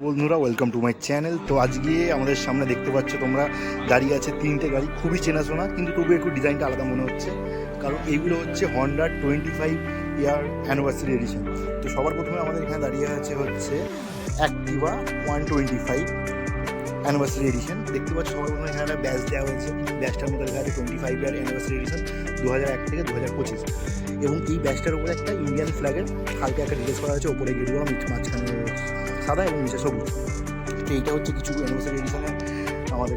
বন্ধুরা welcome to my channel. তো আজকে আমাদের সামনে দেখতে পাচ্ছ তোমরা দাঁড়িয়ে আছে তিনটে গাড়ি, খুবই চেনাশোনা কিন্তু তবু একটু ডিজাইনটা আলাদা মনে হচ্ছে, কারণ এইগুলো হচ্ছে হন্ডা 25 ইয়ার অ্যানিভার্সারি এডিশন। তো সবার প্রথমে আমাদের এখানে দাঁড়িয়ে আছে হচ্ছে অ্যাক্টিভা 125 অ্যানিভার্সারি এডিশন। দেখতে পাচ্ছ সবার প্রথমে এখানে একটা ব্যাচ দেওয়া হয়েছে, ব্যাচটার মধ্যে লেখা আছে 25 ইয়ার অ্যানিভার্সারি এডিশন 2001 থেকে 2025, এবং এই ব্যাচটার উপরে একটা ইন্ডিয়ান ফ্ল্যাগের হালকা একটা ডিটেলস করা হয়েছে, ওপরে গেরুয়া, মাঝখানে সাদা এবং নিচে সবুজ। তো এইটা হচ্ছে কিছু অ্যানিভার্সারি এডিশনে আমাদের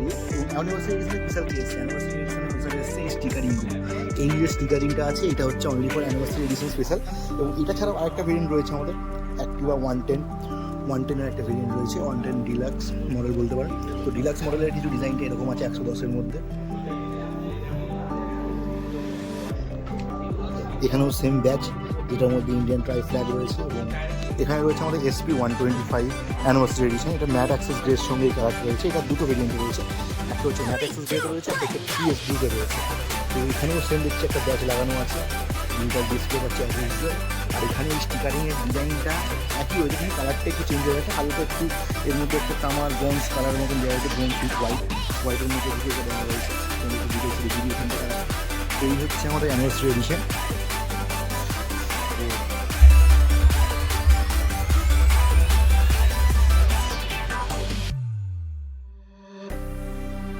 অ্যানিভার্সারি এডিশনে স্পেশাল কি এসেছে, অ্যানিভার্সারি এডিশনে স্পেশাল এসেছে এই স্টিকারিংগুলো। এই যে স্টিকারিংটা আছে এটা হচ্ছে only for anniversary addition special. এবং এটা ছাড়াও আরেকটা ভেরিয়েন্ট রয়েছে আমাদের অ্যাক্টিভা 110 একটা ভেরিয়েন্ট রয়েছে, 110 ডিলাক্স মডেল বলতে পারেন। তো ডিলাক্স মডেলের কিছু ডিজাইনটা এরকম আছে 110-এর মধ্যে। এখানেও সেম ব্যাচ, যেটার মধ্যে ইন্ডিয়ান ট্রাই ফ্ল্যাগ রয়েছে, এবং এখানে রয়েছে আমাদের এসপি 125 অ্যানিভার্সারি এডিশন। এটা ম্যাট অ্যাক্সেস গ্রের সঙ্গে এই কালারটা রয়েছে। এটা দুটো ভেরিয়েন্ট রয়েছে, একটা হচ্ছে ম্যাট অ্যাক্সেস গ্রেতে রয়েছে, একটা হচ্ছে পিএস ব্লুতে রয়েছে। তো এখানেও সেম দেখছি একটা ব্যাচ লাগানো আছে, ডিজিটাল ডিসপ্লে পাচ্ছে অ্যাক্সেস। আর এখানে এই স্টিকারিংয়ের ডিজাইনটা একই হয়েছে, কিন্তু কালারটা একটু চেঞ্জ হয়ে গেছে, হালকা একটু এর মধ্যে একটা তামার ব্রোঞ্জ কালার মতন দেওয়া হয়েছে, ব্রোঞ্জ উইথ হোয়াইটের মধ্যে ঢুকে দেওয়া হয়েছে। এখান থেকে এই হচ্ছে আমাদের অ্যানিভার্সারি এডিশন।